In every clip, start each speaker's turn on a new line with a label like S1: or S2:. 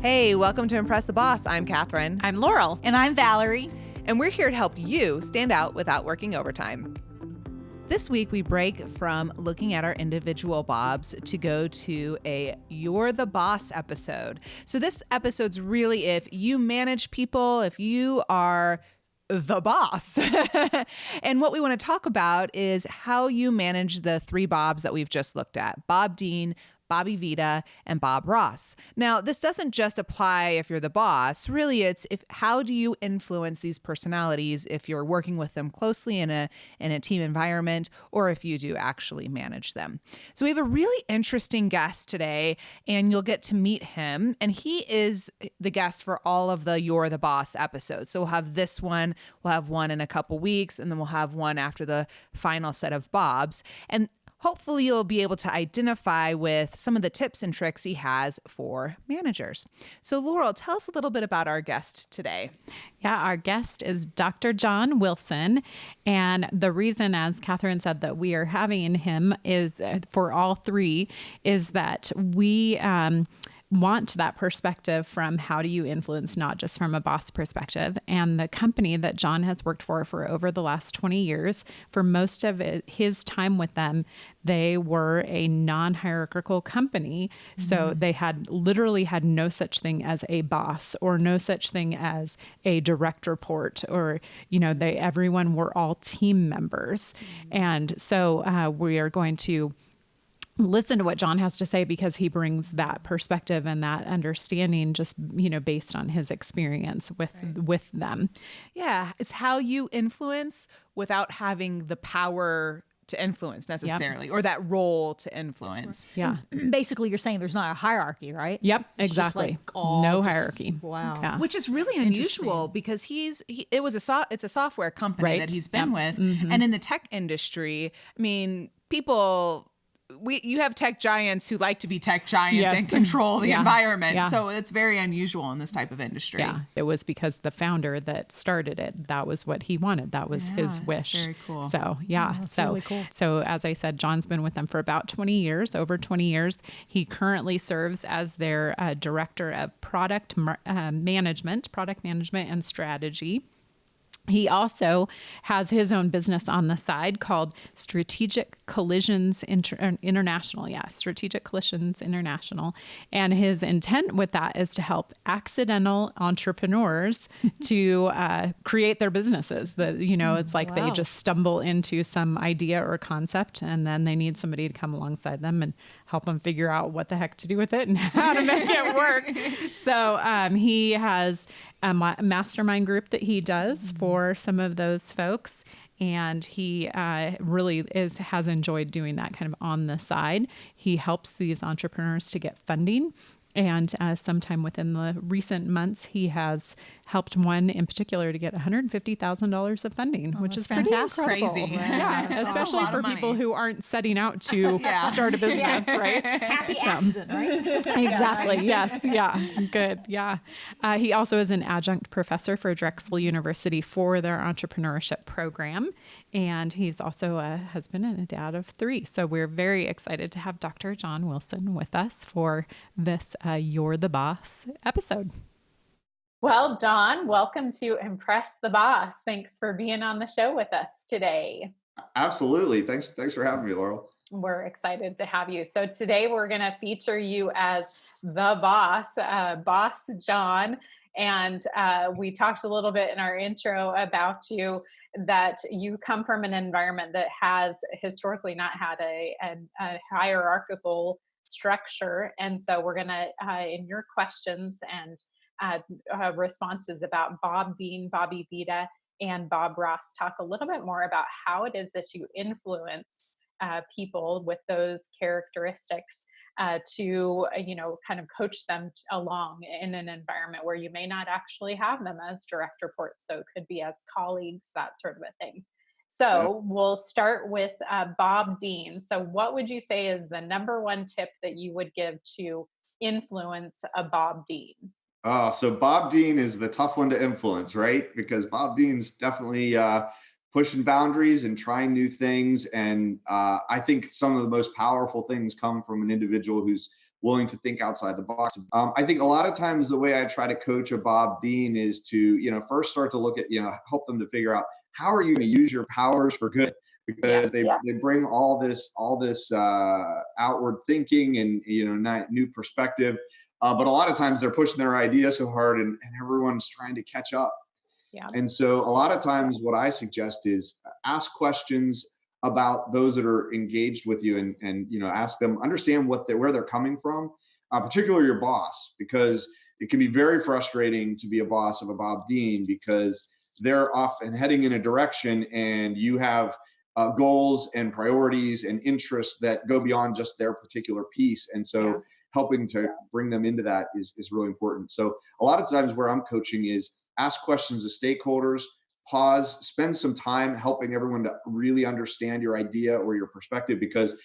S1: Hey, welcome to Impress the Boss. I'm Catherine.
S2: I'm Laurel.
S3: And I'm Valerie.
S1: And we're here to help you stand out without working overtime. This week, we break from looking at our individual bobs to go to a You're the Boss episode. So this episode's really if you manage people, if you are the boss. And what we want to talk about is how you manage the three Bobs that we've just looked at: Bob Dean, Bobbie-Vida, and Bob Ross. Now, this doesn't just apply if you're the boss. Really, it's how do you influence these personalities if you're working with them closely in a team environment, or if you do actually manage them. So we have a really interesting guest today, and you'll get to meet him. And he is the guest for all of the You're the Boss episodes. So we'll have this one, we'll have one in a couple weeks, and then we'll have one after the final set of Bobs. And hopefully you'll be able to identify with some of the tips and tricks he has for managers. So Laurel, tell us a little bit about our guest today.
S2: Yeah, our guest is Dr. John Wilson. And the reason, as Catherine said, that we are having him is for all three is that we want that perspective from how do you influence, not just from a boss perspective. And the company that John has worked for over the last 20 years, for most of his time with them, they were a non-hierarchical company. So they had literally had no such thing as a boss or no such thing as a direct report, or, everyone were all team members. And so we are going to listen to what John has to say because he brings that perspective and that understanding just, based on his experience with them.
S1: Yeah, it's how you influence without having the power to influence necessarily, or that role to influence.
S2: Yeah.
S3: Basically, you're saying there's not a hierarchy, right?
S2: Yep,
S3: It's just
S2: exactly.
S3: like
S2: No hierarchy.
S3: Wow.
S2: Yeah.
S1: Which is really unusual because it's a software company
S2: Right.
S1: that he's been
S2: Yep.
S1: with. And in the tech industry, I mean, you have tech giants who like to be tech giants
S2: Yes.
S1: and control the
S2: Yeah.
S1: environment.
S2: Yeah.
S1: So it's very unusual in this type of industry.
S2: Yeah, it was because the founder that started it, that was what he wanted. That was his
S1: that's
S2: wish.
S1: very cool.
S2: So, yeah.
S3: that's really cool.
S2: So as I said, John's been with them for about 20 years, over 20 years. He currently serves as their director of product management and strategy. He also has his own business on the side called Strategic Collisions International. Yeah, Strategic Collisions International. And his intent with that is to help accidental entrepreneurs to create their businesses. It's like they
S3: Wow.
S2: just stumble into some idea or concept, and then they need somebody to come alongside them and help them figure out what the heck to do with it and how to make it work. So he has a mastermind group that he does for some of those folks. And he really has enjoyed doing that kind of on the side. He helps these entrepreneurs to get funding. And sometime within the recent months, he has helped one in particular to get $150,000 of funding, which is pretty
S3: fantastic.
S2: incredible.
S1: Crazy.
S2: Yeah,
S1: That's a
S2: especially
S1: lot
S2: for
S1: of money.
S2: people who aren't setting out to start a business, right?
S3: Happy accident, right?
S2: Exactly. Yes. Yeah. Good. Yeah. He also is an adjunct professor for Drexel University for their entrepreneurship program. And he's also a husband and a dad of 3. So we're very excited to have Dr. John Wilson with us for this You're the Boss episode.
S4: Well, John, welcome to Impress the Boss. Thanks for being on the show with us today.
S5: Absolutely. Thanks for having me, Laurel.
S4: We're excited to have you. So today we're going to feature you as the boss, Boss John. And we talked a little bit in our intro about you, that you come from an environment that has historically not had a hierarchical structure. And so we're going to, in your questions and responses about Bob Dean, Bobbie-Vida, and Bob Ross, talk a little bit more about how it is that you influence people with those characteristics to, kind of coach them along in an environment where you may not actually have them as direct reports. So it could be as colleagues, that sort of a thing. So we'll start with Bob Dean. So what would you say is the number one tip that you would give to influence a Bob Dean?
S5: So Bob Dean is the tough one to influence, right? Because Bob Dean's definitely pushing boundaries and trying new things. And I think some of the most powerful things come from an individual who's willing to think outside the box. I think a lot of times the way I try to coach a Bob Dean is to, first start to look at, help them to figure out how are you going to use your powers for good, because they bring all this outward thinking and new perspective. But a lot of times they're pushing their idea so hard, and everyone's trying to catch up.
S4: Yeah.
S5: And so a lot of times what I suggest is ask questions about those that are engaged with you, and ask them, understand where they're coming from, particularly your boss, because it can be very frustrating to be a boss of a Bob Dean, because they're off and heading in a direction, and you have goals and priorities and interests that go beyond just their particular piece. And so helping to bring them into that is really important. So a lot of times where I'm coaching is ask questions to stakeholders, pause, spend some time helping everyone to really understand your idea or your perspective, because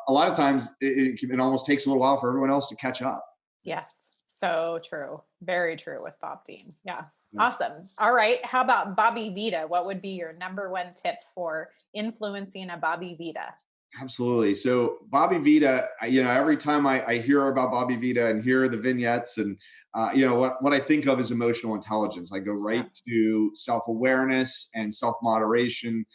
S5: a lot of times it almost takes a little while for everyone else to catch up.
S4: Yes. So true. Very true with Bob Dean. Yeah. Awesome. All right. How about Bobbie-Vida? What would be your number one tip for influencing a Bobbie-Vida?
S5: Absolutely. So Bobbie-Vida, every time I hear about Bobbie-Vida and hear the vignettes, and what I think of is emotional intelligence. I go right to self-awareness and self-moderation.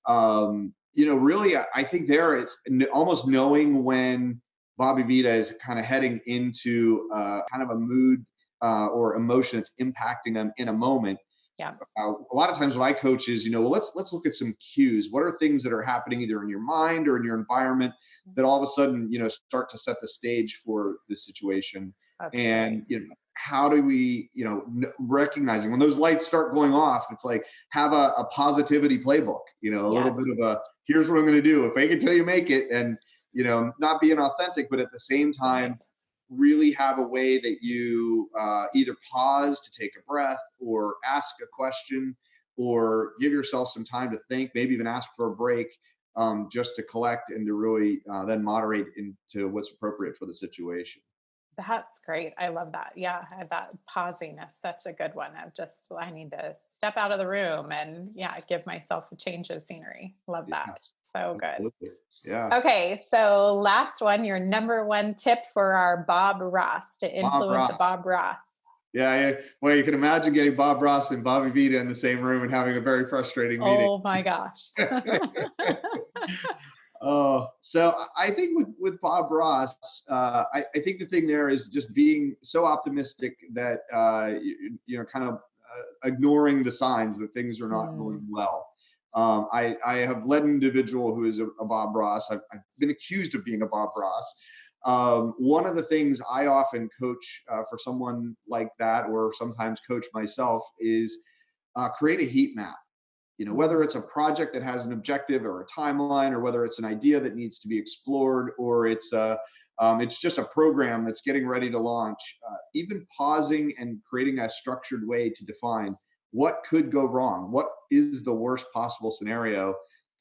S5: Really, I think there is almost knowing when Bobbie-Vida is kind of heading into kind of a mood or emotion that's impacting them in a moment.
S4: Yeah.
S5: A lot of times what I coach is, let's look at some cues. What are things that are happening either in your mind or in your environment that all of a sudden, start to set the stage for the situation? And, how do we, recognizing when those lights start going off, it's like have a positivity playbook, a little bit of a, here's what I'm going to do. Fake it till you make it. And, not being authentic, but at the same time, really have a way that you either pause to take a breath or ask a question or give yourself some time to think, maybe even ask for a break, just to collect and to really then moderate into what's appropriate for the situation.
S4: That's great. I love that. Yeah. That pausing is such a good one. I need to step out of the room and give myself a change of scenery. Love that. So good.
S5: Absolutely. Yeah.
S4: Okay. So last one, your number one tip for our Bob Ross to influence a Bob Ross.
S5: Yeah. Well, you can imagine getting Bob Ross and Bobbie-Vida in the same room and having a very frustrating meeting.
S4: Oh my gosh.
S5: So I think with Bob Ross, I think the thing there is just being so optimistic that, kind of ignoring the signs that things are not going well. I have led an individual who is a Bob Ross. I've been accused of being a Bob Ross. One of the things I often coach for someone like that, or sometimes coach myself, is create a heat map. Whether it's a project that has an objective or a timeline, or whether it's an idea that needs to be explored, or it's just a program that's getting ready to launch, even pausing and creating a structured way to define what could go wrong, what is the worst possible scenario,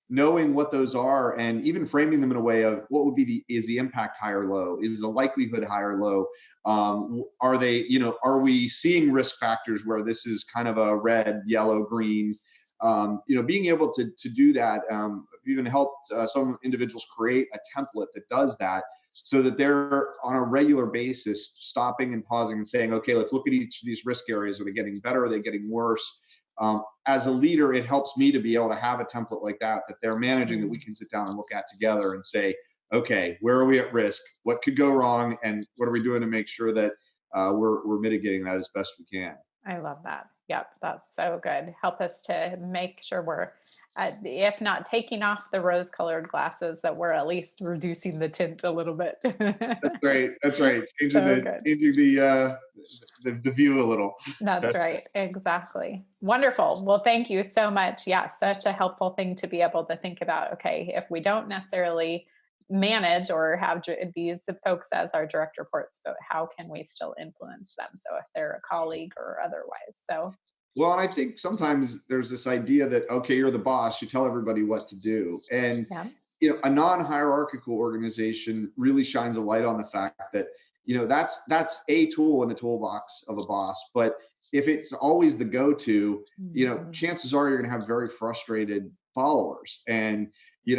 S5: knowing what those are, and even framing them in a way of what would be is the impact high or low? Is the likelihood high or low? Are we seeing risk factors where this is kind of a red, yellow, green? Being able to do that, even helped some individuals create a template that does that, so that they're on a regular basis stopping and pausing and saying, okay, let's look at each of these risk areas. Are they getting better? Are they getting worse? As a leader, it helps me to be able to have a template like that they're managing, that we can sit down and look at together and say, okay, where are we at risk? What could go wrong? And what are we doing to make sure that we're mitigating that as best we can?
S4: I love that. Yep. That's so good. Help us to make sure we're, if not taking off the rose colored glasses, that we're at least reducing the tint a little bit.
S5: That's right. Changing the view a little.
S4: That's right. Exactly. Wonderful. Well, thank you so much. Yeah. Such a helpful thing to be able to think about. Okay. If we don't necessarily manage or have these folks as our direct reports, but how can we still influence them? So if they're a colleague or otherwise. So,
S5: well, and I think sometimes there's this idea that, okay, you're the boss, you tell everybody what to do. And, a non-hierarchical organization really shines a light on the fact that, that's a tool in the toolbox of a boss. But if it's always the go-to, chances are you're going to have very frustrated followers. And,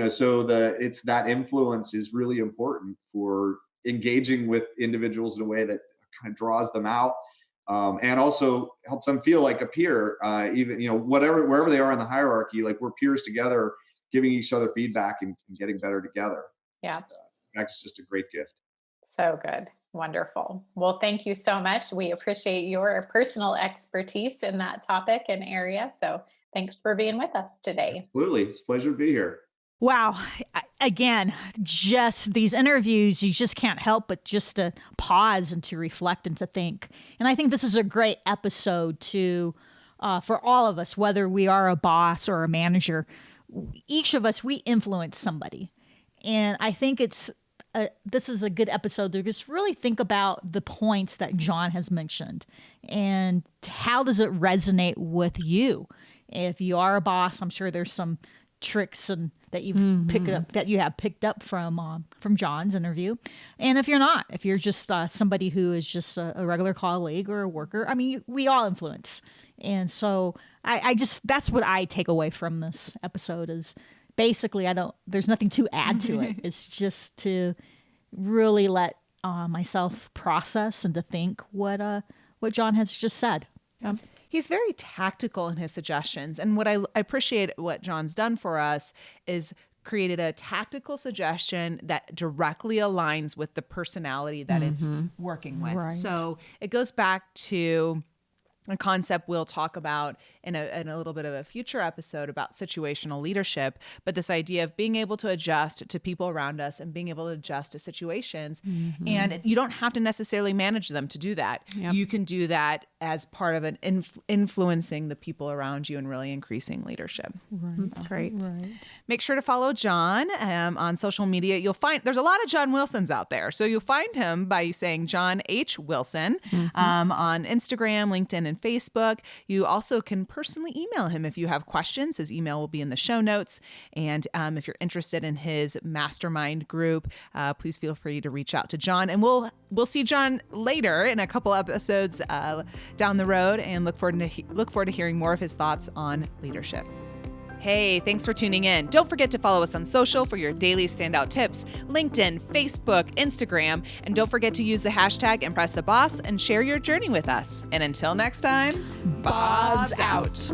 S5: so it's that influence is really important for engaging with individuals in a way that kind of draws them out, and also helps them feel like a peer, even, wherever they are in the hierarchy, like we're peers together, giving each other feedback and getting better together.
S4: Yeah.
S5: That's just a great gift.
S4: So good. Wonderful. Well, thank you so much. We appreciate your personal expertise in that topic and area. So thanks for being with us today.
S5: Absolutely. It's a pleasure to be here.
S3: Wow. Again, just these interviews, you just can't help but just to pause and to reflect and to think. And I think this is a great episode for all of us, whether we are a boss or a manager. Each of us, we influence somebody. And I think this is a good episode to just really think about the points that John has mentioned and how does it resonate with you. If you are a boss, I'm sure there's some tricks and that you have picked up from John's interview. And if you're not, if you're just somebody who is just a regular colleague or a worker, I mean, we all influence. And so that's what I take away from this episode is basically there's nothing to add to it. It's just to really let myself process and to think what John has just said.
S1: He's very tactical in his suggestions. And what I appreciate what John's done for us is created a tactical suggestion that directly aligns with the personality that it's working with.
S2: Right.
S1: So it goes back to a concept we'll talk about in a little bit of a future episode about situational leadership, but this idea of being able to adjust to people around us and being able to adjust to situations. And you don't have to necessarily manage them to do that.
S2: Yep.
S1: You can do that as part of an influencing the people around you and really increasing leadership.
S2: Right. That's great.
S3: Right.
S1: Make sure to follow John on social media. You'll find there's a lot of John Wilsons out there. So you'll find him by saying John H. Wilson on Instagram, LinkedIn, and Facebook. You also can personally email him if you have questions. His email will be in the show notes. And if you're interested in his mastermind group, please feel free to reach out to John. And we'll see John later in a couple episodes down the road, and look forward to hearing more of his thoughts on leadership. Hey, thanks for tuning in. Don't forget to follow us on social for your daily standout tips, LinkedIn, Facebook, Instagram, and don't forget to use the hashtag #ImpressTheBoss and share your journey with us. And until next time, Bob's out.